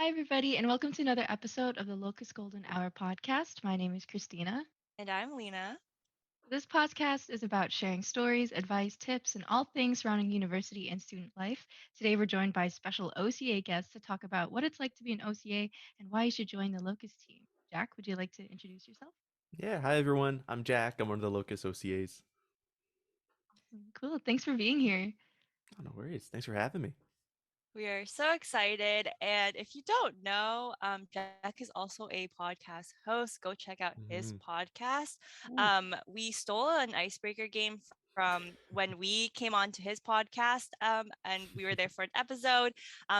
Hi, everybody, and welcome to another episode of the LOCUS Golden Hour podcast. My name is Kristina. And I'm Lena. This podcast is about sharing stories, advice, tips, and all things surrounding university and student life. Today, we're joined by special OCA guests to talk about what it's like to be an OCA and why you should join the LOCUS team. Jack, would you like to introduce yourself? Yeah, hi everyone. I'm Jack. I'm one of the LOCUS OCAs. Cool. Thanks for being here. Oh, no worries. Thanks for having me. We are so excited. And if you don't know, Jack is also a podcast host. Go check out his Hmm. podcast. Ooh. We stole an icebreaker game from when we came on to his podcast, and we were there for an episode.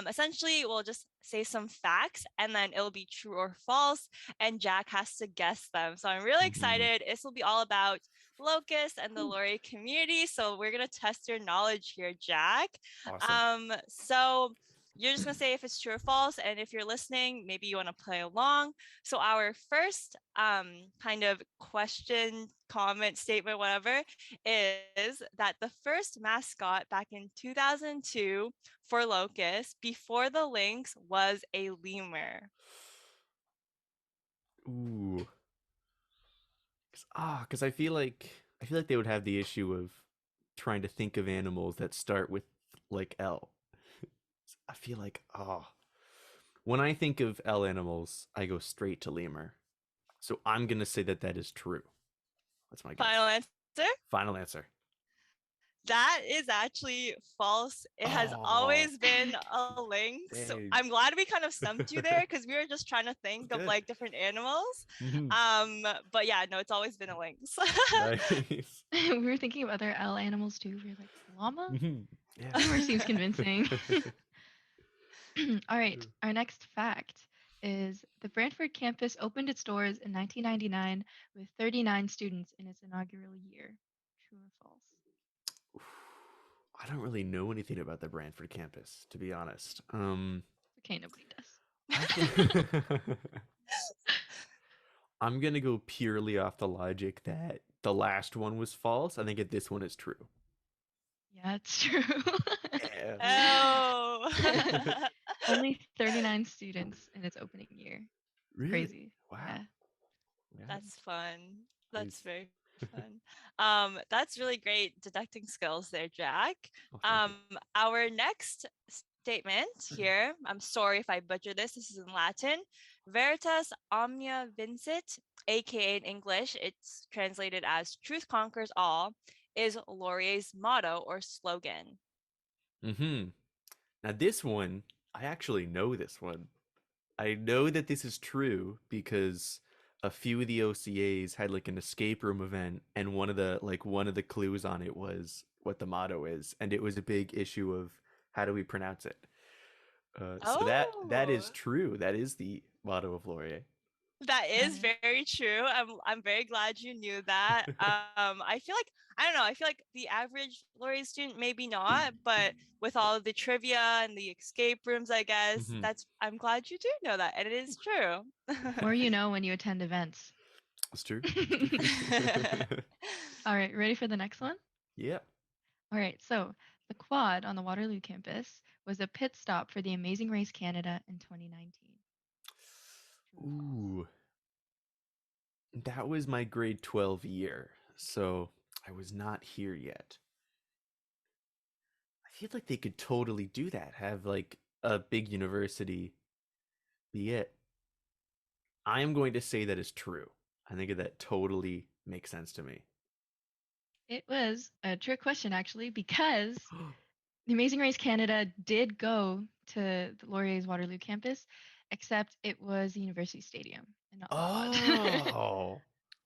Essentially, we'll just say some facts and then it'll be true or false, and Jack has to guess them. So I'm really Hmm. excited. This will be all about Locus and the Ooh. Laurie community. So we're going to test your knowledge here, Jack. Awesome. So you're just gonna say if it's true or false, and if you're listening, maybe you want to play along. So our first kind of question, comment, statement, whatever, is that the first mascot back in 2002 for Locust before the Lynx was a lemur. Ooh. Cause I feel like they would have the issue of trying to think of animals that start with like L. I feel like when I think of L animals, I go straight to lemur. So I'm gonna say that that is true. That's my Final guess. answer? Final answer. That is actually false. It has Oh, always been a lynx. dang. I'm glad we kind of stumped you there because we were just trying to think of Good. like different animals. Mhm. But yeah, no, it's always been a lynx. Nice. We were thinking of other L animals too. We were like, llama? Mhm. Yeah. Lemur seems convincing. All right, our next fact is the Brantford campus opened its doors in 1999 with 39 students in its inaugural year. True or false? I don't really know anything about the Brantford campus, to be honest. Okay, nobody does. I think I'm gonna go purely off the logic that the last one was false. I think that this one is true. Yeah, it's true. Yeah. Oh, Only 39 students in its opening year. Really? Crazy. Yeah. Wow. Yeah. that's fun. That's Nice. very fun. That's really great deducting skills there, Jack. Oh, thank you. Our next statement here, I'm sorry if I butcher this. This is in Latin. Veritas omnia vincit, aka in English, it's translated as truth conquers all, is Laurier's motto or slogan. Mm-hmm. Now this one, I actually know this one. I know that this is true because a few of the OCAs had like an escape room event, and one of the clues on it was what the motto is, and it was a big issue of how do we pronounce it. So that is Oh, true. That is the motto of Laurier. that is Got very true. I'm very glad you knew that. I feel like I don't know. I feel like the average Laureate student maybe not, but with all of the trivia and the escape rooms, I guess Hmm. that's. I'm glad you do know that, and it is true. More you know when you attend events. It's true. All right, ready for the next one? Yeah. All right, so the quad on the Waterloo campus was a pit stop for the Amazing Race Canada in 2019. True or false? Ooh, that was my grade 12 year, so I was not here yet. I feel like they could totally do that. Have like a big university be it. I am going to say that is true. I think that totally makes sense to me. It was a trick question, actually, because the Amazing Race Canada did go to the Laurier's Waterloo campus, except it was the University Stadium and not the quad. Oh.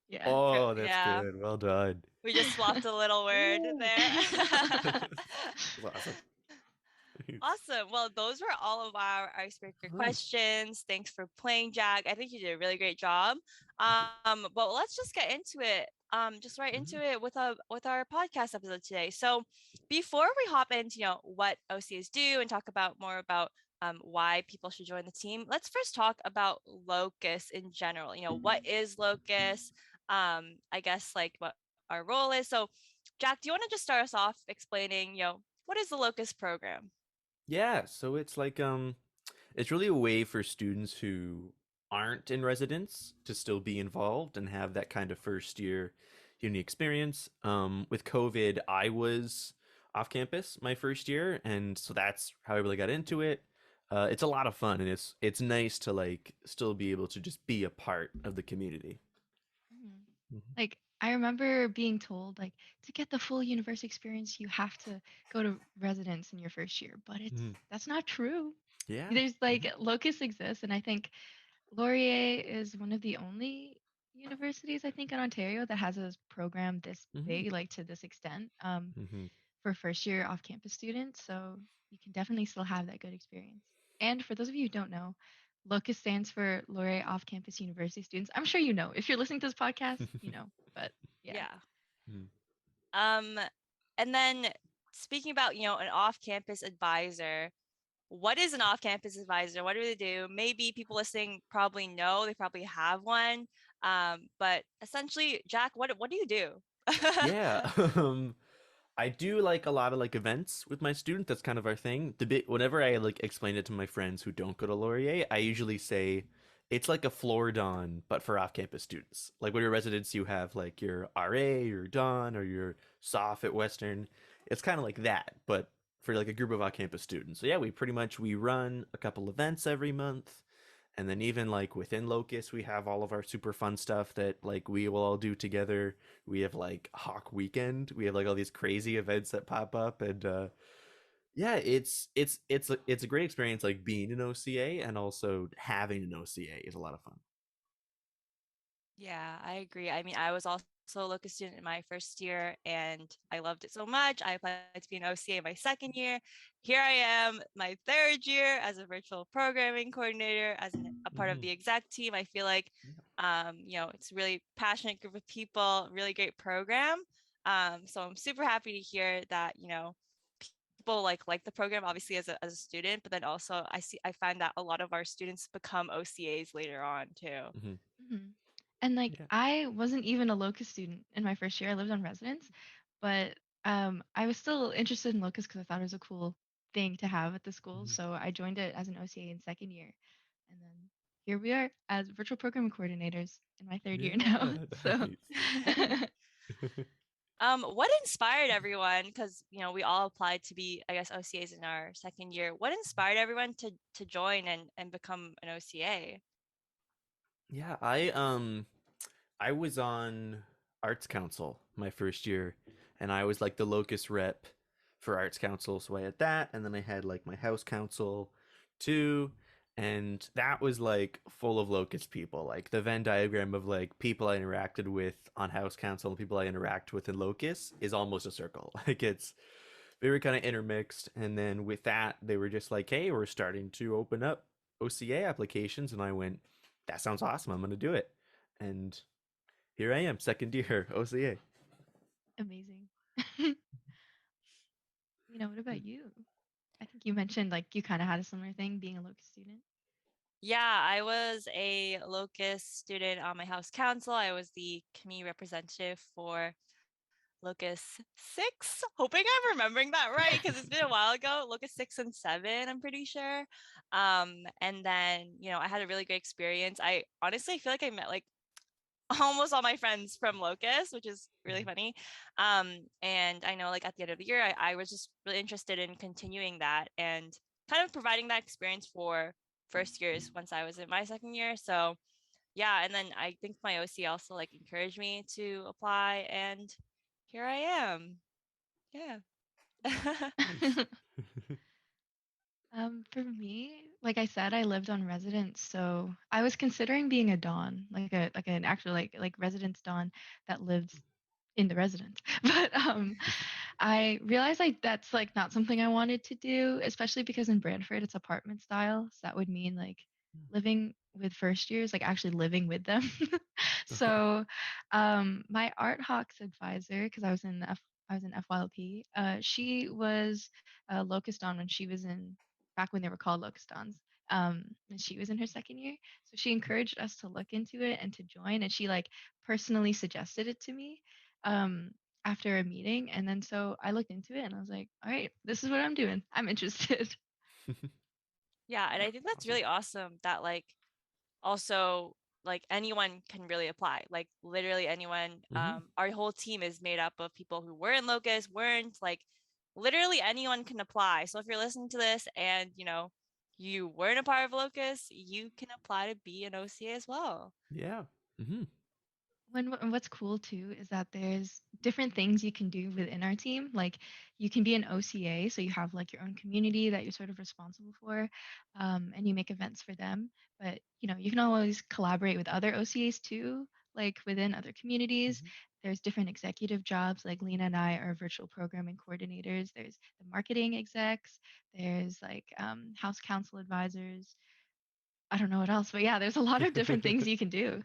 Yeah. Oh, that's Yeah, good. Well done. we just swapped a little word Ooh. there. That's awesome. Awesome. Well, those were all of our icebreaker questions. Thanks for playing, Jack. I think you did a really great job. Thank you. But let's just get into it. Just right into Mhm. it with our podcast episode today. So, before we hop into what OCs do and talk about more about why people should join the team, let's first talk about Locus in general. What is Locus? I guess like what our role is. So, Jack, do you want to just start us off explaining, what is the Locus program? Yeah, so it's like It's really a way for students who aren't in residence to still be involved and have that kind of first year uni experience. With COVID, I was off campus my first year, and so that's how I really got into it. It's a lot of fun, and it's nice to like still be able to just be a part of the community. Mhm. Mhm. Like I remember being told like to get the full university experience you have to go to residence in your first year, but Mhm. that's not true. Yeah. There's like Mhm. Locus exists, and I think Laurier is one of the only universities I think in Ontario that has a program this Mhm. big, like to this extent, Mhm. for first year off campus students. So you can definitely still have that good experience. And for those of you who don't know, LOCUS stands for Laurier Off Campus University Students. I'm sure you know. If you're listening to this podcast, you know. But yeah. Yeah. Mhm. Um, and then speaking about, an off-campus advisor, what is an off-campus advisor? What do they do? Maybe people listening probably know, they probably have one. But essentially, Jack, what do you do? Yeah. I do like a lot of like events with my student. That's kind of our thing. The bit whenever I like explain it to my friends who don't go to Laurier, I usually say it's like a floor dawn, but for off-campus students. Like when you're residents, you have like your RA, your dawn, or your SOF at Western. It's kind of like that, but for like a group of off-campus students. So yeah, we run a couple events every month. And then even like within Locus, we have all of our super fun stuff that like we will all do together. We have like Hawk Weekend. We have like all these crazy events that pop up, and yeah, it's a great experience like being an OCA and also having an OCA is a lot of fun. Yeah, I agree. I mean, I was also a Locus student in my first year and I loved it so much. I applied to be an OCA my second year. Here I am, my third year as a virtual programming coordinator, as a part of Hmm. the exec team. I feel like, it's a really passionate group of people, really great program. So I'm super happy to hear that, people like the program obviously as a student, but then also I find that a lot of our students become OCAs later on too. Hmm. Mhm. And like Yeah. I wasn't even a locus student in my first year. I lived on residence, but I was still interested in locus because I thought it was a cool thing to have at the school. Hmm. So I joined it as an OCA in second year, and then here we are as virtual programming coordinators in my third year now. Yeah. So Nice. What inspired everyone? Because we all applied to be, I guess, OCAs in our second year. What inspired everyone to join and become an OCA? Yeah, I was on Arts Council my first year, and I was like the locus rep for Arts Council. So I had that, and then I had like my house council too, and that was like full of locust people. Like the Venn diagram of like people I interacted with on house council and people I interact with in locus is almost a circle. Like it's very kind of intermixed. And then with that, they were just like, "Hey, we're starting to open up OCA applications," and I went, "That sounds awesome. I'm gonna do it." And here I am, second year OCA. amazing. What about you? I think you mentioned like you kind of had a similar thing being a locus student. Yeah, I was a Locus student on my house council. I was the community representative for Locus 6. Hoping I'm remembering that right because it's been a while ago. Locus 6 and 7, I'm pretty sure. And then, I had a really great experience. I honestly feel like I met like almost all my friends from Locus, which is really funny. And I know like at the end of the year, I was just really interested in continuing that and kind of providing that experience for first years once I was in my second year. So yeah, and then I think my OC also like encouraged me to apply and here I am. Yeah. Nice. For me, like I said, I lived on residence, so I was considering being a don, like an actual like residence don that lives in the residence. But I realized like that's like not something I wanted to do, especially because in Brantford it's apartment style. So that would mean like living with first years, like actually living with them. Okay. So my art hawks advisor, because I was in FYLP, she was a locust on when she was in back when they were called locust dons. And she was in her second year. So she encouraged us to look into it and to join, and she like personally suggested it to me. Um, after a meeting, and then so I looked into it and I was like, all right, this is what I'm doing. I'm interested. Yeah, and I think that's Awesome. really awesome that like also like anyone can really apply. Like literally anyone. Hmm. Our whole team is made up of people who were in Locus, weren't, like literally anyone can apply. So if you're listening to this and you weren't a part of Locus, you can apply to be an OCA as well. Yeah. Hmm. What's cool too is that there's different things you can do within our team. Like you can be an OCA, so you have like your own community that you're sort of responsible for, and you make events for them. But you can always collaborate with other OCAs too, like within other communities. Hmm. There's different executive jobs, like Lena and I are virtual programming coordinators. There's the marketing execs. There's like house council advisors. I don't know what else, but yeah, there's a lot of different things you can do.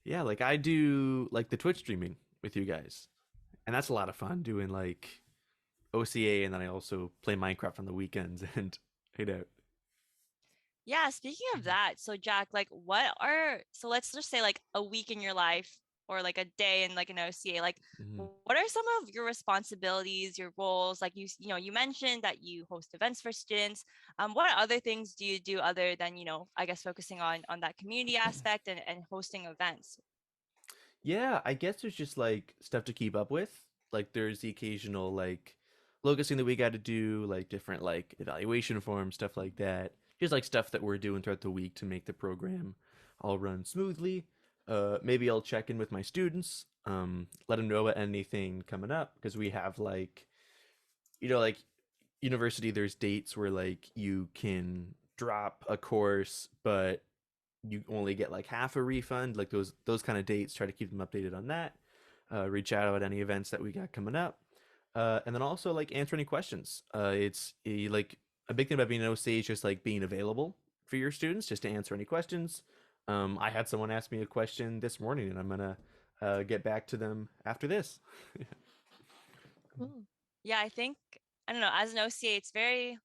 Yeah, like I do like the Twitch streaming with you guys, and that's a lot of fun doing like OCA, and then I also play Minecraft on the weekends and hang out. Yeah, speaking of that, so Jack, like so let's just say like a week in your life or like a day in like an OCA, like Hmm. what are some of your responsibilities, your roles? Like you mentioned that you host events for students. What other things do you do other than, I guess focusing on that community aspect and hosting events? Yeah, I guess there's just like stuff to keep up with. Like there's the occasional like locusing that we got to do, like different like evaluation forms, stuff like that. Just like stuff that we're doing throughout the week to make the program all run smoothly. Maybe I'll check in with my students, let them know about anything coming up because we have like, like university. There's dates where like you can drop a course, but you only get like half a refund, like those kind of dates. Try to keep them updated on that. Reach out about any events that we got coming up, and then also like answer any questions. It's like a big thing about being an OC is just like being available for your students, just to answer any questions. I had someone ask me a question this morning, and I'm gonna get back to them after this. Cool. Yeah, I think, I don't know, as an OCA,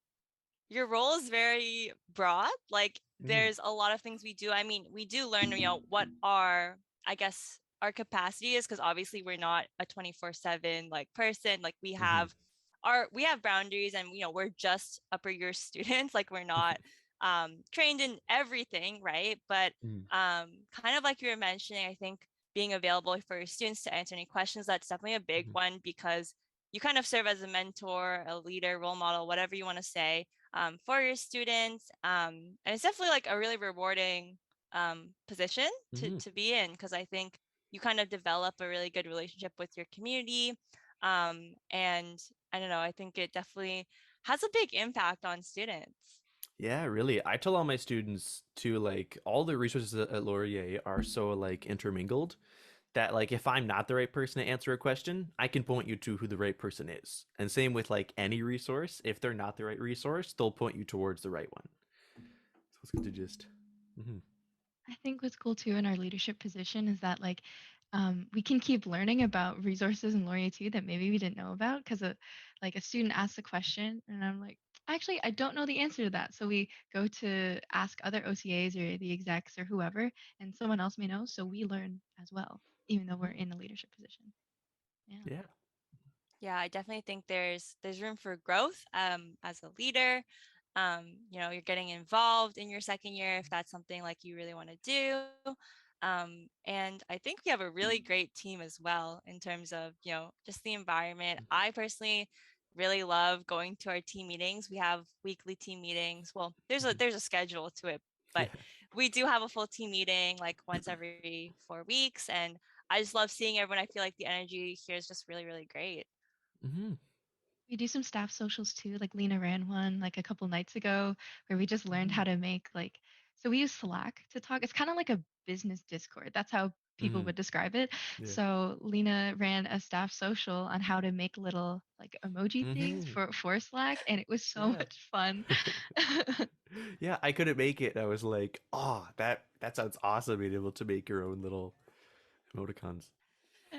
your role is very broad. Like Mhm. there's a lot of things we do. I mean, we do learn, what our, I guess, our capacity is, because obviously we're not a 24/7 like person. Like Mhm. we have boundaries, and we're just upper year students. Like we're not trained in everything, right? But Mhm. kind of like you were mentioning, I think being available for your students to answer any questions, that's definitely a big Mhm. one, because you kind of serve as a mentor, a leader, role model, whatever you want to say, for your students. And it's definitely like a really rewarding position to, Mhm. to be in, because I think you kind of develop a really good relationship with your community. And I don't know, I think it definitely has a big impact on students. Yeah, really. I tell all my students to like all the resources at Laurier are so like intermingled that like if I'm not the right person to answer a question, I can point you to who the right person is. And same with like any resource, if they're not the right resource, they'll point you towards the right one. So it's good to just. Mhm. I think what's cool too in our leadership position is that like we can keep learning about resources and Laurier too that maybe we didn't know about because like a student asks a question and I'm like, actually, I don't know the answer to that. So we go to ask other OCAs or the execs or whoever, and someone else may know. So we learn as well, even though we're Mhm. in a leadership position. Yeah. Yeah. Yeah, I definitely think there's room for growth as a leader. You're getting involved in your second year if that's something like you really want to do. And I think we have a really great team as well in terms of, just the environment. I personally really love going to our team meetings. We have weekly team meetings. Well, Mhm. there's a schedule to it, but Yeah. we do have a full team meeting like once every 4 weeks. And I just love seeing everyone. I feel like the energy here is just really, really great. Hmm. We do some staff socials too. Like Lena ran one like a couple nights ago where we just learned how Hmm. to make like so we use Slack to talk. It's kind of like a business Discord. That's how people Hmm. would describe it. Yeah. So Lena ran a staff social on how to make little like emoji things Hmm. for Slack and it was so Yeah. much fun. Yeah, I couldn't make it. I was like, oh, that sounds awesome being able to make your own little emoticons.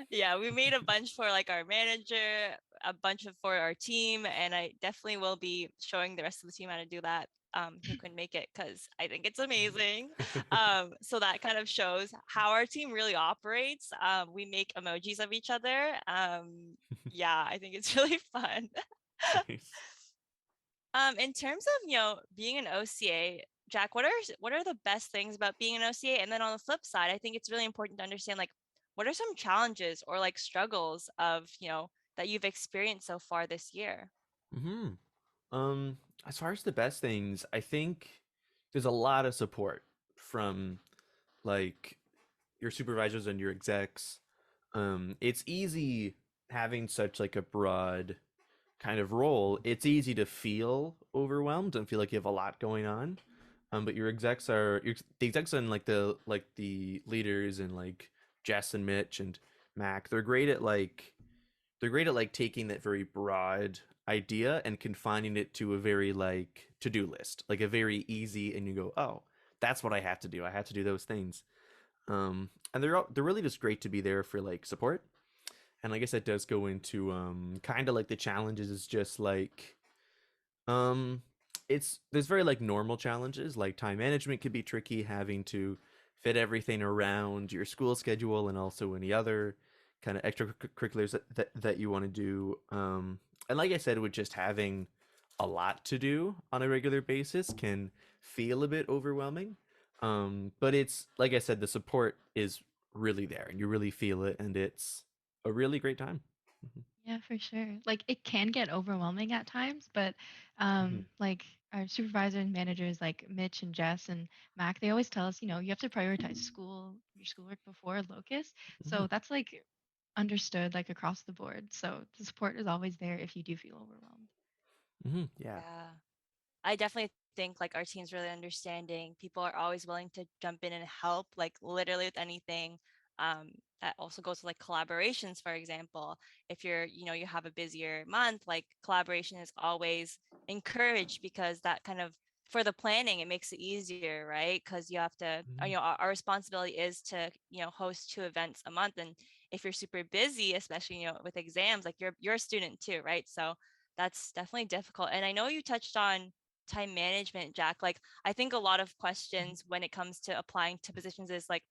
Yeah, we made a bunch for like our manager, a bunch of for our team, and I definitely will be showing the rest of the team how to do that. Who couldn't make it, because I think it's amazing. So that kind of shows how our team really operates. We make emojis of each other. Yeah, I think it's really fun. Nice. In terms of, being an OCA, Jack, what are the best things about being an OCA? And then on the flip side, I think it's really important to understand, like, what are some challenges or like struggles of, that you've experienced so far this year? Hmm. As far as the best things, I think there's a lot of support from like your supervisors and your execs. It's easy having such like a broad kind of role. It's easy to feel overwhelmed and feel like you have a lot going on. But the execs and like the leaders and like Jess and Mitch and Mac. They're great at like taking that very broad idea and confining it to a very like to-do list, like a very easy, and you go, oh, that's what I have to do. I have to do those things. And they're really just great to be there for like support. And I guess that does go into kind of like the challenges is just like um there's very like normal challenges, like time management could be tricky, having to fit everything around your school schedule and also any other kind of extracurriculars that you want to do. And like I said, with just having a lot to do on a regular basis can feel a bit overwhelming. But it's like I said, the support is really there and you really feel it, and it's a really great time. Mhm. Yeah, for sure. Like it can get overwhelming at times, but Mhm. like our supervisor and managers like Mitch and Jess and Mac, they always tell us, you have to prioritize your schoolwork before Locus. Mhm. So that's like understood like across the board. So the support is always there if you do feel overwhelmed. Mhm. Yeah. Yeah. I definitely think like our team's really understanding. People are always willing to jump in and help, like literally with anything. Um, that also goes to like collaborations, for example. If you have a busier month, like collaboration is always encouraged because that kind of for the planning, it makes it easier, right? Because you have to, Mhm. our responsibility is to, host 2 events a month. And if you're super busy, especially, with exams, like you're a student too, right? So that's definitely difficult. And I know you touched on time management, Jack. Like I think a lot of Mhm. questions when it comes to applying to positions is like,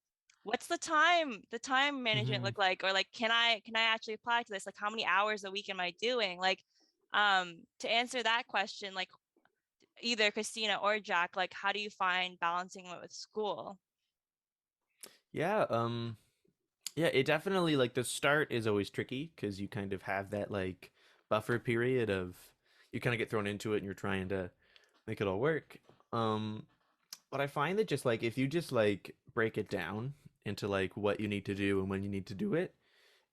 what's the time management Mhm. look like? Or like, can I actually apply to this? Like how many hours a week am I doing? Like, to answer that question, like either Christina or Jack, like how do you find balancing it with school? Yeah, yeah, it definitely like the start is always tricky because you kind of have that like buffer period of you kind of get thrown into it and you're trying to make it all work. Um, but I find that just like if you just like break it down into like what you need to do and when you need to do it,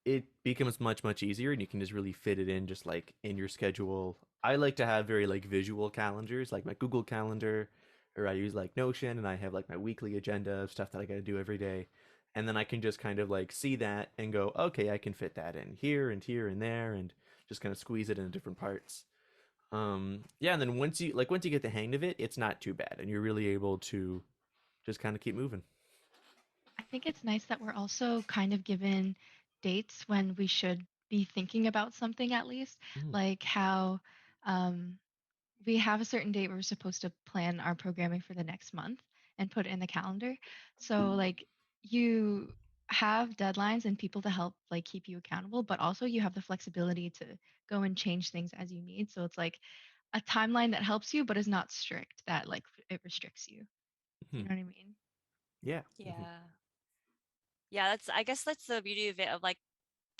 it becomes much easier and you can just really fit it in just like in your schedule. I like to have very like visual calendars, like my Google Calendar, or I use like Notion and I have like my weekly agenda of stuff that I got to do every day. And then I can just kind of like see that and go, okay, I can fit that in here and there and just kind of squeeze it into different parts. Yeah, and then once you get the hang of it, it's not too bad and you're really able to just kind of keep moving. I think it's nice that we're also kind of given dates when we should be thinking about something at least, Mhm. like how um, we have a certain date where we're supposed to plan our programming for the next month and put it in the calendar. So like you have deadlines and people to help like keep you accountable, but also you have the flexibility to go and change things as you need. So it's like a timeline that helps you but is not strict that like it restricts you. You Mhm. know what I mean? Yeah. Mhm. Yeah. Yeah, I guess that's the beauty of it, of like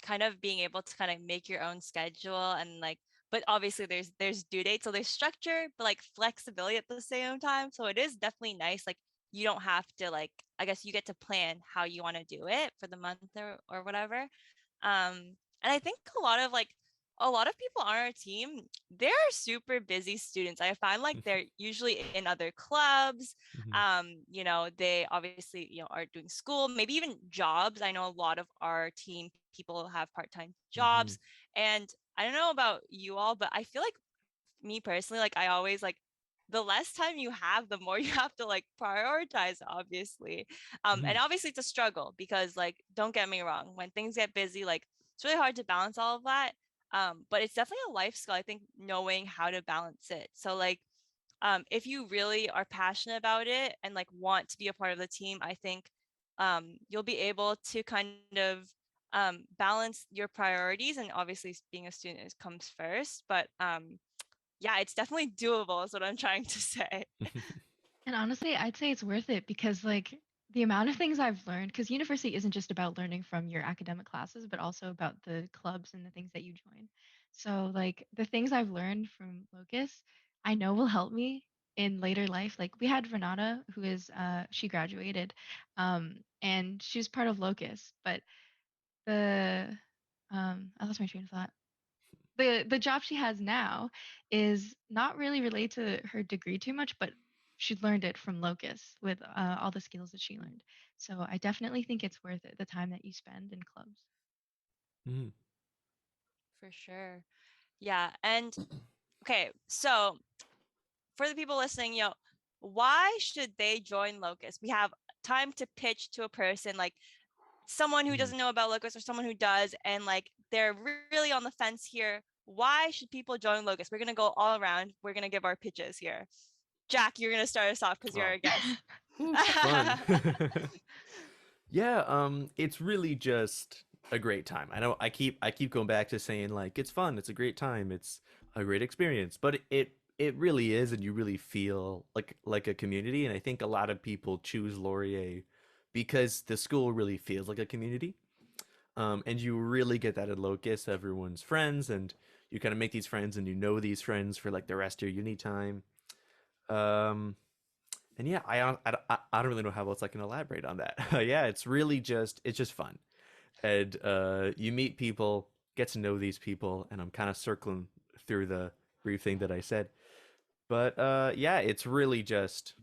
kind of being able to kind of make your own schedule and like, but obviously there's due dates, so there's structure but like flexibility at the same time, so it is definitely nice. Like you don't have to, like, I guess you get to plan how you want to do it for the month or whatever. And I think a lot of people on our team, they're super busy students. I find like they're usually in other clubs. Mhm. They obviously, are doing school, maybe even jobs. I know a lot of our team people have part-time Mhm. jobs. And I don't know about you all, but I feel like me personally, like I always like the less time you have, the more you have to like prioritize, obviously. And Mhm. obviously it's a struggle because like don't get me wrong, when things get busy, like it's really hard to balance all of that. But it's definitely a life skill, I think, knowing how to balance it. So like if you really are passionate about it and like want to be a part of the team, I think you'll be able to kind of balance your priorities. And obviously being a student comes first, but yeah, it's definitely doable is what I'm trying to say. And honestly, I'd say it's worth it because like the amount of things I've learned, because university isn't just about learning from your academic classes, but also about the clubs and the things that you join. So like the things I've learned from Locus, I know will help me in later life. Like we had Renata, who is she graduated, and she was part of Locus, but the I lost my train of thought. The job she has now is not really related to her degree too much, but she learned it from Locus with all the skills that she learned. So I definitely think it's worth it, the time that you spend in clubs. Mhm. For sure. Yeah. And okay, so for the people listening, why should they join Locus? We have time to pitch to a person, like someone who Mhm. doesn't know about Locus or someone who does, and like they're really on the fence here. Why should people join Locus? We're gonna go all around. We're gonna give our pitches here. Jack, you're gonna start us off because you're Oh, our guest. ooh, fun. Yeah, it's really just a great time. I know I keep going back to saying like it's fun, it's a great time, it's a great experience, but it really is, and you really feel like a community. And I think a lot of people choose Laurier because the school really feels like a community. And you really get that at Locus. Everyone's friends, and you kind of make these friends, and you know these friends for like the rest of your uni time. Um, and yeah, I don't really know how else I can elaborate on that. Yeah, it's just fun, and you meet people, get to know these people, and I'm kind of circling through the brief thing that I said, but yeah, it's really just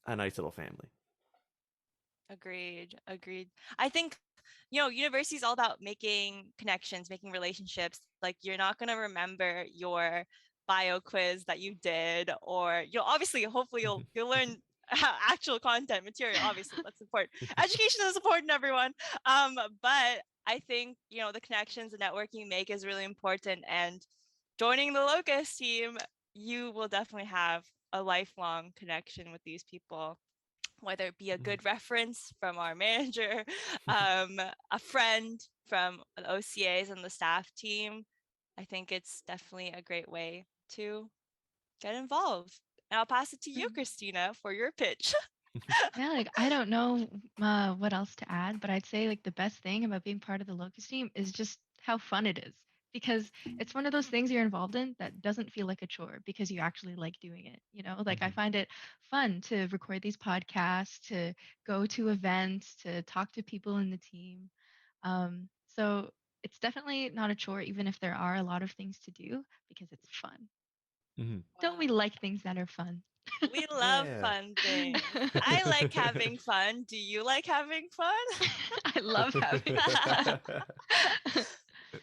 a nice little family. Agreed. Agreed. I think, university is all about making connections, making relationships. Like you're not going to remember your bio quiz that you did, or obviously, hopefully you'll learn actual content material. Obviously, that's important. Education is important, everyone. But I think, the connections and networking you make is really important. And joining the Locus team, you will definitely have a lifelong connection with these people, whether it be a good reference from our manager, a friend from the OCAs and the staff team. I think it's definitely a great way to get involved. And I'll pass it to you, Mhm. Kristina, for your pitch. Yeah, like I don't know what else to add, but I'd say like the best thing about being part of the Locust team is just how fun it is because it's one of those things you're involved in that doesn't feel like a chore because you actually like doing it. You know, like I Mhm. find it fun to record these podcasts, to go to events, to talk to people in the team. So it's definitely not a chore, even if there are a lot of things to do because it's fun. Mhm. Don't we Wow. like things that are fun? We love Yeah. fun things. I like having fun. Do you like having fun? I love having fun.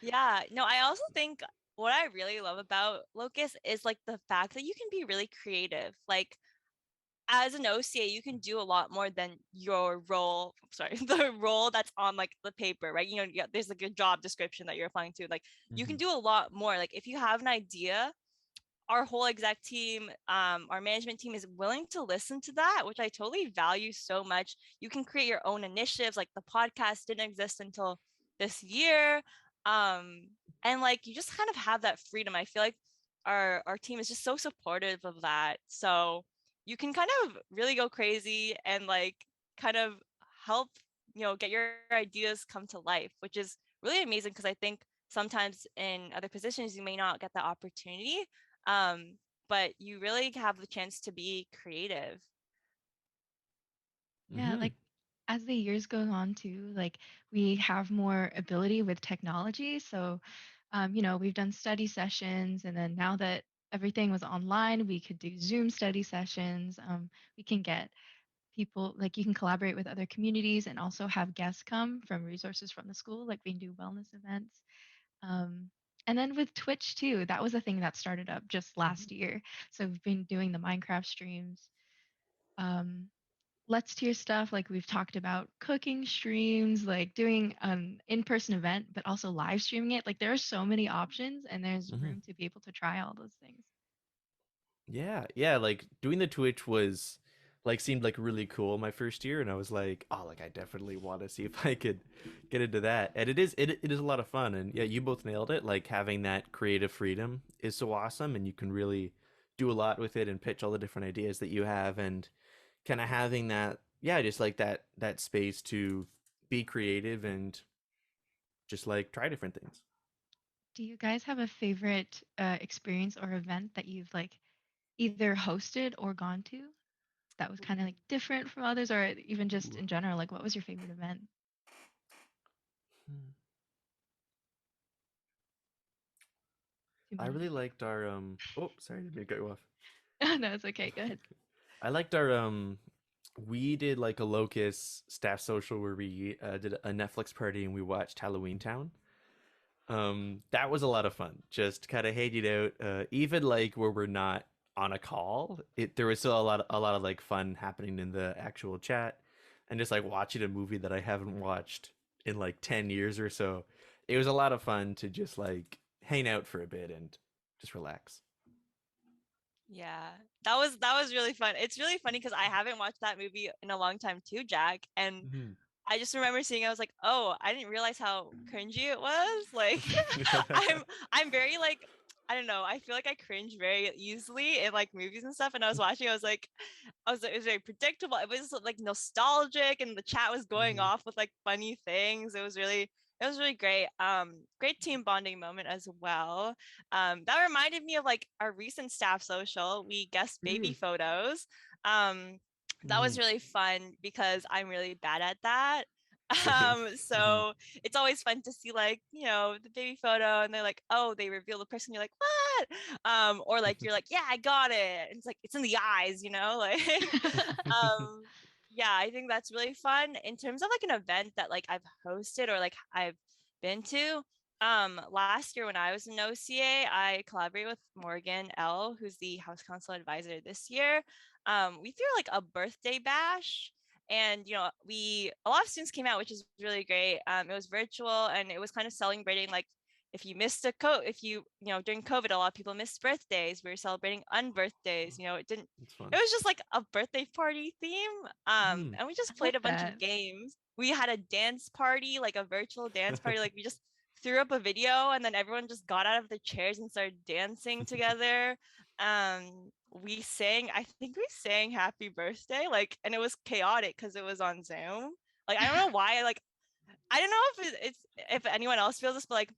Yeah, no, I also think what I really love about Locus is like the fact that you can be really creative. Like as an OCA, you can do a lot more than your role. Sorry, the role that's on like the paper, right? There's like a job description that you're applying to. Like you can Mhm. do a lot more. Like if you have an idea, our whole exec team, our management team is willing to listen to that, which I totally value so much. You can create your own initiatives. Like the podcast didn't exist until this year. Um, and like you just kind of have that freedom. I feel like our team is just so supportive of that. So you can kind of really go crazy and like kind of help, get your ideas come to life, which is really amazing because I think sometimes in other positions you may not get the opportunity, um, but you really have the chance to be creative. Yeah, Mhm. like as the years go on too, like we have more ability with technology. So, we've done study sessions, and then now that everything was online, we could do Zoom study sessions. We can get people, like you can collaborate with other communities and also have guests come from resources from the school, like we can do wellness events. Um, and then with Twitch too, that was a thing that started up just last year. So we've been doing the Minecraft streams. Um, Let's Tier stuff, like we've talked about cooking streams, like doing an in-person event, but also live streaming it. Like there are so many options and there's Mhm. room to be able to try all those things. Yeah, yeah, like doing the Twitch was like seemed like really cool my first year, and I was like, oh, like I definitely want to see if I could get into that. And it is a lot of fun, and yeah, you both nailed it. Like having that creative freedom is so awesome, and you can really do a lot with it and pitch all the different ideas that you have, and kind of having that, yeah, just like that space to be creative and just like try different things. Do you guys have a favorite experience or event that you've like either hosted or gone to that was kind of like different from others, or even just Ooh. in general? Like, what was your favorite event? Hmm. Too I many to really pick. liked our oh, sorry, did me cut you off. No, it's okay. Go ahead. I liked our we did like a Locus staff social where we did a Netflix party and we watched Halloween Town. That was a lot of fun. Just kind of hanging out, even like where we're not on a call. There was still a lot of like fun happening in the actual chat, and just like watching a movie that I haven't watched in like 10 years or so. It was a lot of fun to just like hang out for a bit and just relax. Yeah, that was really fun. It's really funny because I haven't watched that movie in a long time too, Jack. And Mhm. I just remember seeing it, I was like, oh, I didn't realize how cringy it was. Like I'm I'm very like I don't know, I feel like I cringe very easily in like movies and stuff. And I was watching, it was very predictable. It was like nostalgic and the chat was going Mhm. off with like funny things. It was really great. Great team bonding moment as well. That reminded me of like our recent staff social. We guest baby Mm. photos. That was Mhm. really fun because I'm really bad at that. Same. Mhm. So it's always fun to see like, the baby photo and they're like, oh, they reveal the person. You're like, what? Or like you're like, yeah, I got it. And it's like it's in the eyes, like um yeah, I think that's really fun in terms of like an event that like I've hosted or like I've been to. Last year when I was in OCA, I collaborated with Morgan L, who's the House Council advisor this year. We threw like a birthday bash, and we a lot of students came out, which is really great. It was virtual and it was kind of celebrating like if you missed if during COVID a lot of people missed birthdays. We were celebrating unbirthdays. It's fun. It was just like a birthday party theme. Mhm. And we I just love played a bunch of that. games. We had a dance party, like a virtual dance party. Like we just threw up a video and then everyone just got out of their chairs and started dancing together. I think we sang happy birthday, like, and it was chaotic because it was on Zoom. Like, I don't know why, like, I don't know if anyone else feels this, but like,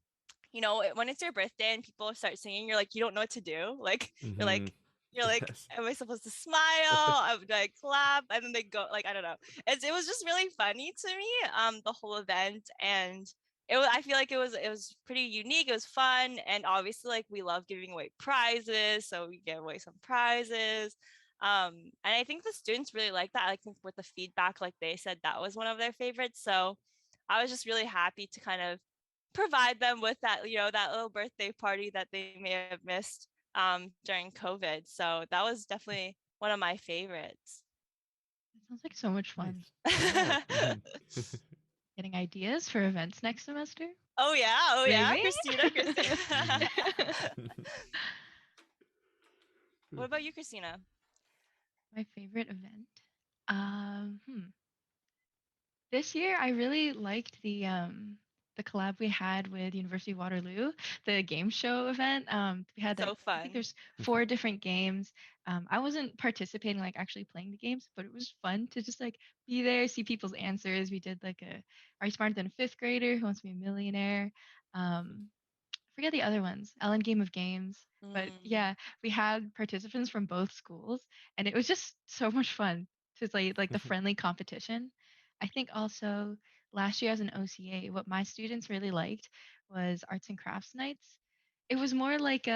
when it's your birthday and people start singing, you're like, you don't know what to do. Like, you're Mhm. like, you're like, Yes. am I supposed to smile? I would like clap, and then they go like, I don't know. It was just really funny to me, the whole event, and I feel like it was pretty unique. It was fun, and obviously, like we love giving away prizes, so we gave away some prizes. And I think the students really like that. I think with the feedback, like they said, that was one of their favorites. So I was just really happy to kind of provide them with that, that little birthday party that they may have missed during COVID. So that was definitely one of my favorites. That sounds like so much fun. Nice. Yeah. Mhm. Getting ideas for events next semester? Oh yeah, Maybe? Christina. Mhm. What about you, Christina? My favorite event? Hmm. This year, I really liked the collab we had with University of Waterloo, the game show event. We had like So I think fun. there's 4 different games. I wasn't participating like actually playing the games, but it was fun to just like be there, see people's answers. We did like a Are You Smarter Than a Fifth Grader? Who Wants to Be a Millionaire? I forget the other ones. Ellen Game of Games. But Mm, yeah, we had participants from both schools, and it was just so much fun to like the friendly competition. I think also last year as an OCA, what my students really liked was arts and crafts nights. It was more like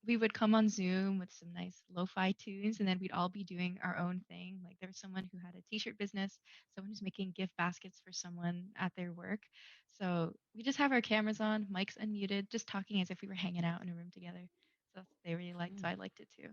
we would come on Zoom with some nice lo-fi tunes and then we'd all be doing our own thing. Like there was someone who had a t-shirt business, someone who's making gift baskets for someone at their work. So we just have our cameras on, mics unmuted, just talking as if we were hanging out in a room together. So that's what they really liked. So Mm, I liked it too.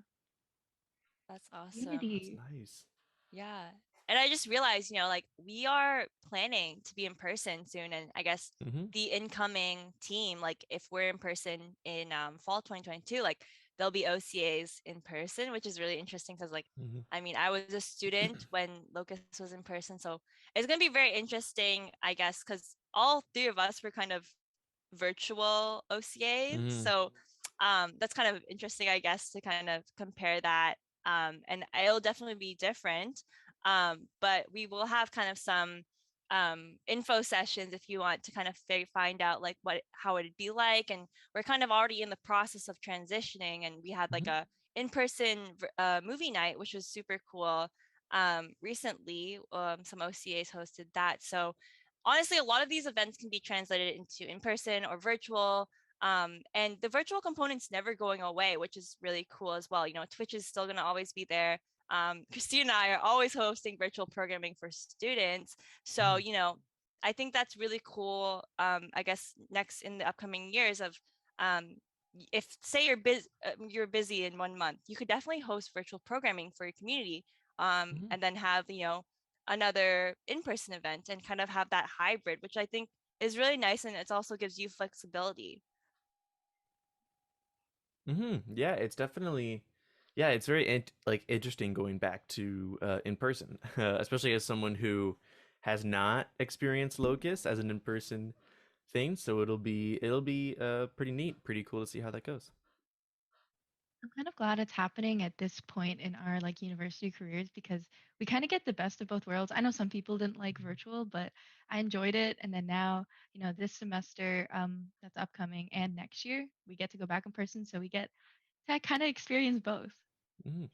that's awesome. that's Unity. nice. Yeah. And I just realized, like we are planning to be in person soon. And I guess Mhm. the incoming team, like if we're in person in fall 2022, like there'll be OCAs in person, which is really interesting because like Mhm. I mean, I was a student when Locus was in person, so it's going to be very interesting, I guess, because all three of us were kind of virtual OCAs. Mhm. So that's kind of interesting, I guess, to kind of compare that. And it'll definitely be different. But we will have kind of some info sessions if you want to kind of find out like how it'd be like. And we're kind of already in the process of transitioning, and we had like Mhm. a in-person movie night, which was super cool. Recently, some OCAs hosted that. So honestly, a lot of these events can be translated into in-person or virtual. And the virtual component's never going away, which is really cool as well. You know, Twitch is still going to always be there. Kristina and I are always hosting virtual programming for students. So, Mhm. you know, I think that's really cool. I guess next in the upcoming years of um, if say you're busy in 1 month, you could definitely host virtual programming for your community, Mhm. and then have another in-person event and kind of have that hybrid, which I think is really nice, and it also gives you flexibility. Yeah, it's definitely, yeah, it's very like interesting going back to in person, especially as someone who has not experienced Locust as an in-person thing. So it'll be pretty neat, pretty cool to see how that goes. I'm kind of glad it's happening at this point in our like university careers because we kind of get the best of both worlds. I know some people didn't like virtual, but I enjoyed it. And then now, this semester that's upcoming and next year, we get to go back in person, so we get to kind of experience both. Mhm.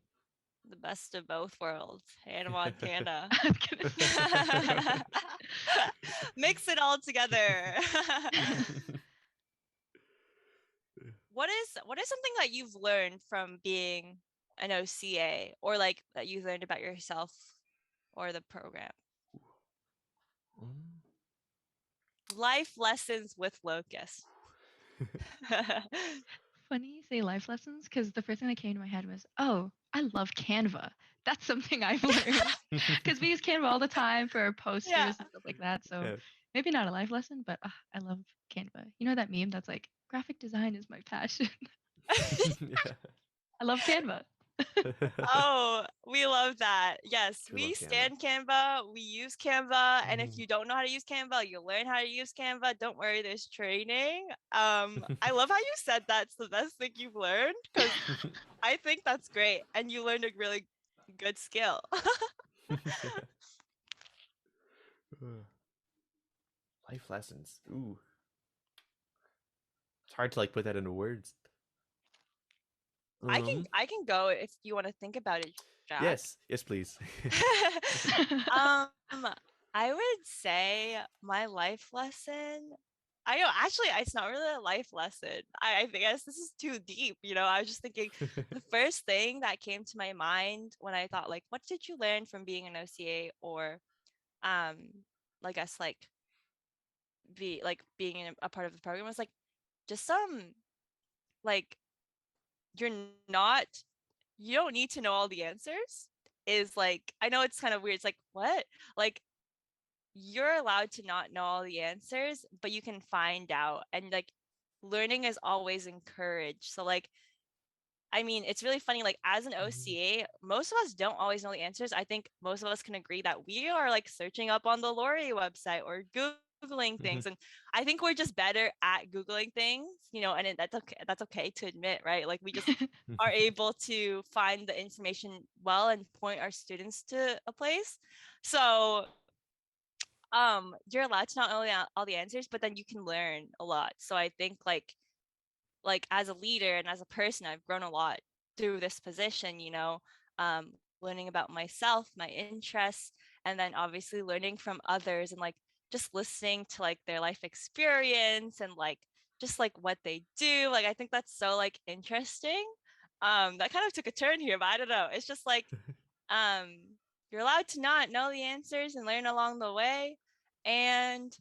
The best of both worlds, Hannah Montana. I'm gonna Mix it all together. What is something that you've learned from being an OCA, or like that you learned about yourself or the program? Mm. Life lessons with Locus. Funny you say life lessons because the first thing that came to my head was, oh, I love Canva. That's something I've learned because we use Canva all the time for our Yeah. posters and stuff like that. So Yeah. maybe not a life lesson, but I love Canva. You know that meme that's like, graphic design is my passion. Yeah. I love Canva. Oh, we love that. Yes, Do we love Canva. stand Canva. We use Canva. And if Mhm. you don't know how to use Canva, you'll learn how to use Canva. Don't worry, there's training. I love how you said that's the best thing you've learned, because I think that's great. And you learned a really good skill. Yeah. Ugh. Life lessons. Ooh, it's hard to like put that into words. I can Um, I can go if you want to think about it, Jack. yes, please. um, I would say my life lesson. I know actually it's not really a life lesson. I guess this is too deep. I was just thinking the first thing that came to my mind when I thought like, what did you learn from being an OCA, or um, I guess like being a part of the program, was like just like you're not you don't need to know all the answers. Is like, I know it's kind of weird. It's like, what? Like, you're allowed to not know all the answers, but you can find out. And like, learning is always encouraged. So like, I mean, it's really funny. Like, as an Mhm. OCA, most of us don't always know the answers. I think most of us can agree that we are like searching up on the Lori website or Googling Mhm. things. And I think we're just better at Googling things, that's okay. That's okay to admit, right? Like, we just are able to find the information well and point our students to a place. So you're allowed to not know all the answers, but then you can learn a lot. So I think like as a leader and as a person, I've grown a lot through this position, learning about myself, my interests, and then obviously learning from others, and like just listening to like their life experience, and like just like what they do. Like, I think that's so like interesting. That kind of took a turn here, but I don't know. It's just like um you're allowed to not know the answers and learn along the way, and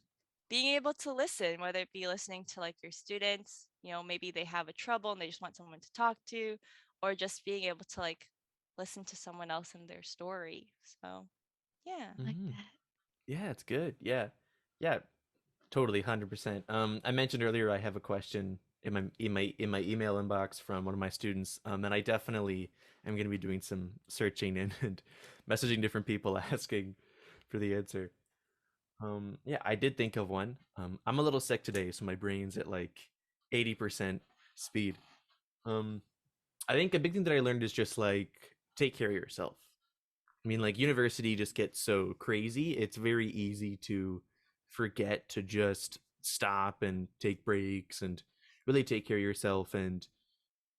being able to listen, whether it be listening to like your students, maybe they have a trouble and they just want someone to talk to, or just being able to like listen to someone else and their story. So yeah. I like Mhm. that. Yeah, it's good. Yeah, yeah, totally, 100%. I mentioned earlier I have a question in my email inbox from one of my students, and I definitely am going to be doing some searching and messaging different people asking for the answer. Yeah, I did think of one. I'm a little sick today, so my brain's at like 80% speed. Um, I think a big thing that I learned is just like take care of yourself. I mean, like university just gets so crazy. It's very easy to forget to just stop and take breaks and really take care of yourself. And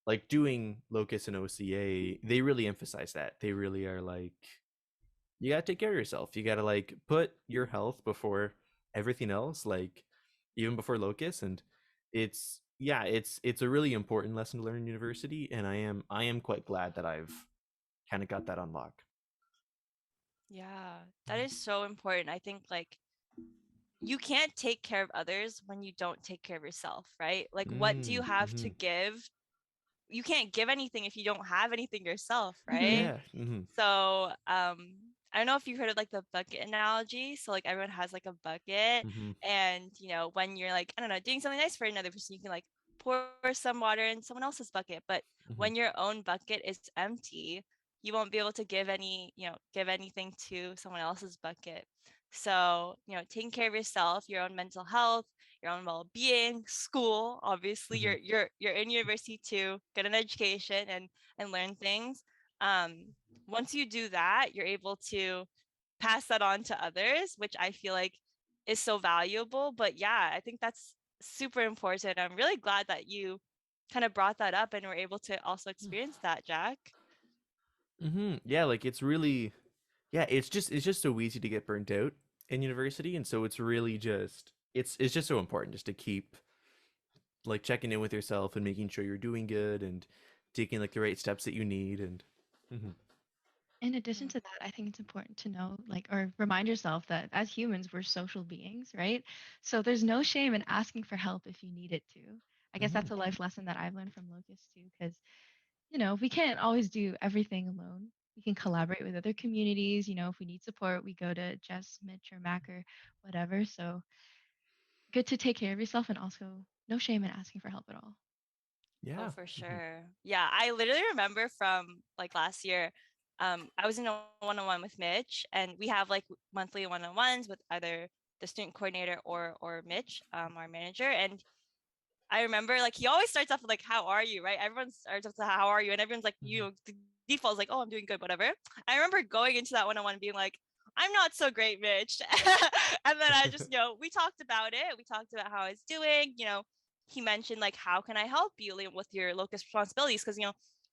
like doing Locus and OCA, they really emphasize that. They really are like, you gotta take care of yourself. You gotta like put your health before everything else, like even before Locus. And it's yeah, it's a really important lesson to learn in university, and I am quite glad that I've kind of got that on lock. Yeah, that is so important. I think like you can't take care of others when you don't take care of yourself, right? Like what do you have to Mm-hmm. give? You can't give anything if you don't have anything yourself, Hmm. right? Yeah. Mm-hmm. So, I don't know if you've heard of like the bucket analogy. So like everyone has like a bucket, Mm-hmm. and when you're like, I don't know, doing something nice for another person, you can like pour some water in someone else's bucket. But Mm-hmm. when your own bucket is empty, you won't be able to give anything to someone else's bucket. So, taking care of yourself, your own mental health, your own well-being, school, obviously Mm-hmm. you're in university to get an education and learn things. Once you do that, you're able to pass that on to others, which I feel like is so valuable. But yeah, I think that's super important. I'm really glad that you kind of brought that up and were able to also experience that, Jack. Mm-hmm. Yeah, like it's really yeah, it's just so easy to get burnt out in university, and so it's really just it's just so important just to keep like checking in with yourself and making sure you're doing good and taking like the right steps that you need. And Mhm. In addition Yeah. to that, I think it's important to know, like, or remind yourself that as humans, we're social beings, right? So there's no shame in asking for help if you need it to. I guess that's Mhm. a life lesson that I've learned from Locus too, because, we can't always do everything alone. We can collaborate with other communities. If we need support, we go to Jess, Mitch, or Mac, or whatever. So good to take care of yourself and also no shame in asking for help at all. Oh, Yeah. for Mhm. sure. Yeah, I literally remember from like last year, I was in a one-on-one with Mitch, and we have like monthly one-on-ones with either the student coordinator or Mitch, our manager. And I remember like he always starts off with like, "How are you?" Right? Everyone starts off with "How are you?" and everyone's like, Mhm. the default is like, "Oh, I'm doing good," whatever. I remember going into that one-on-one and being like, "I'm not so great, Mitch," and then I just we talked about it. We talked about how I was doing. He mentioned like, "How can I help you with your locus responsibilities?" Because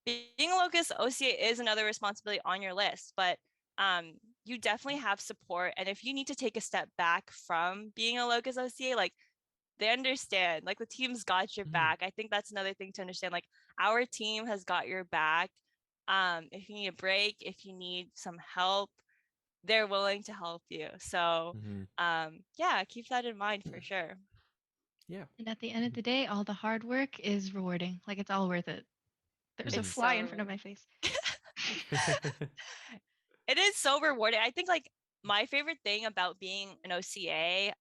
being a locus OCA is another responsibility on your list, but you definitely have support. And if you need to take a step back from being a locus OCA, like they understand, like the team's got your Mhm. back. I think that's another thing to understand, like our team has got your back. If you need a break, if you need some help, they're willing to help you. So Mhm. yeah, keep that in mind for sure. Yeah. And at the end of the day, all the hard work is rewarding. Like it's all worth it. There's a It's Mhm. fly in front of so my face. it is so rewarding. I think like my favorite thing about being an OCA,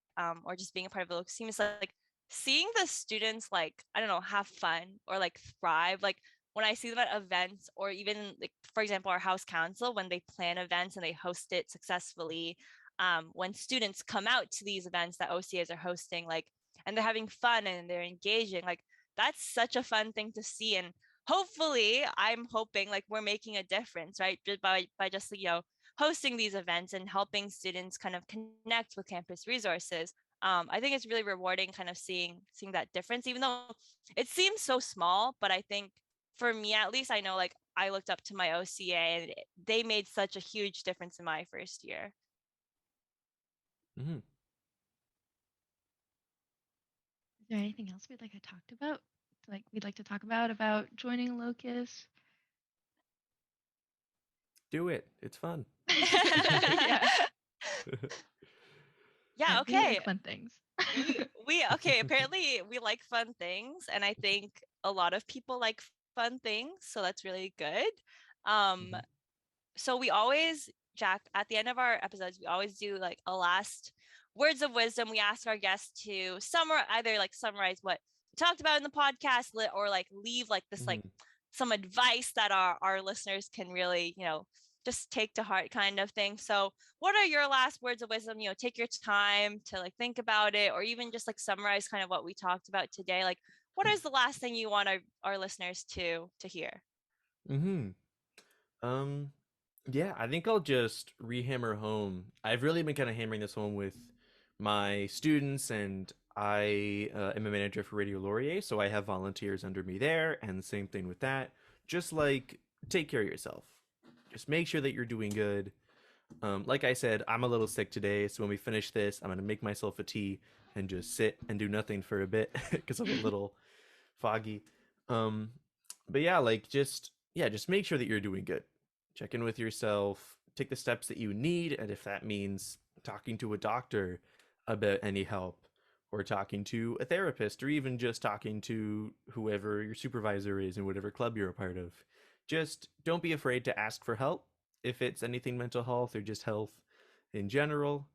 or just being a part of the Locus team is like seeing the students like, I don't know, have fun or like thrive. Like when I see them at events, or even like for example our house council, when they plan events and they host it successfully, when students come out to these events that OCAs are hosting, like, and they're having fun and they're engaging, like that's such a fun thing to see. And hopefully I'm hoping like we're making a difference, right, just by just hosting these events and helping students kind of connect with campus resources. I think it's really rewarding kind of seeing that difference, even though it seems so small. But I think for me at least, I know like I looked up to my OCA, and they made such a huge difference in my first year. Mhm. Is there anything else we'd like to talk about? Like we'd like to talk about joining Locus? Do it. It's fun. Yeah. Yeah, Yeah, we like okay. fun things. We okay, apparently we like fun things, and I think a lot of people like fun things, so that's really good. Um Mhm. so we always, Jack, at the end of our episodes, we always do like a last words of wisdom. We ask our guests to either like summarize what talked about in the podcast, or like leave like this like some advice that our listeners can really, just take to heart kind of thing. So what are your last words of wisdom? Take your time to like think about it, or even just like summarize kind of what we talked about today. Like, what is the last thing you want our listeners to hear? Um, yeah, I think I'll just rehammer home. I've really been kind of hammering this home with my students, and I am a manager for Radio Laurier, so I have volunteers under me there, and the same thing with that. Just like take care of yourself. Just make sure that you're doing good. Like I said, I'm a little sick today, so when we finish this, I'm gonna make myself a tea and just sit and do nothing for a bit because I'm a little foggy. Um, but yeah, like just make sure that you're doing good. Check in with yourself, take the steps that you need, and if that means talking to a doctor about any help, or talking to a therapist, or even just talking to whoever your supervisor is in whatever club you're a part of, just don't be afraid to ask for help if it's anything mental health or just health in general.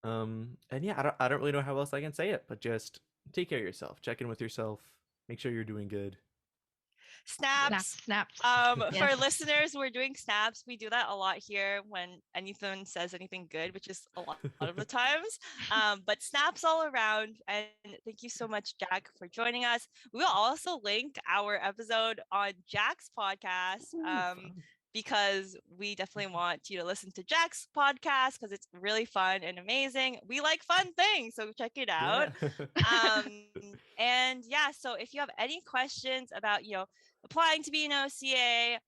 And yeah, I don't really know how else I can say it, but just take care of yourself, check in with yourself, make sure you're doing good. Snaps. Snaps. For Yes. listeners, we're doing snaps. We do that a lot here when anyone says anything good, which is a lot of the times. But snaps all around. And thank you so much, Jack, for joining us. We will also link our episode on Jack's podcast. Because we definitely want you to listen to Jack's podcast because it's really fun and amazing. We like fun things, so check it out. Yeah. And yeah, so if you have any questions about, applying to be an OCA,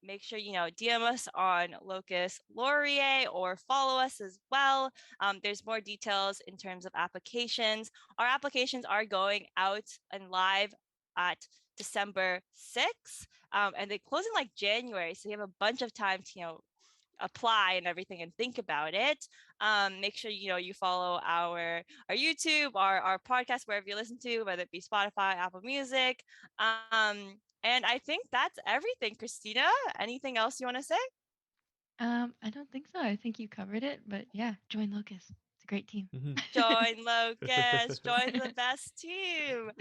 make sure, DM us on Locus Laurier or follow us as well. There's more details in terms of applications. Our applications are going out and live at December 6th, and they close in like January. So you have a bunch of time to, apply and everything and think about it. Make sure, you follow our YouTube, our podcast, wherever you listen to, whether it be Spotify, Apple Music. And I think that's everything. Kristina, anything else you want to say? I don't think so. I think you covered it, but yeah, join Locus. It's a great team. Join Locus, join the best team.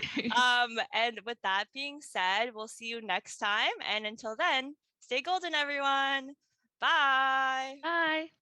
And with that being said, we'll see you next time. And until then, stay golden, everyone. Bye. Bye.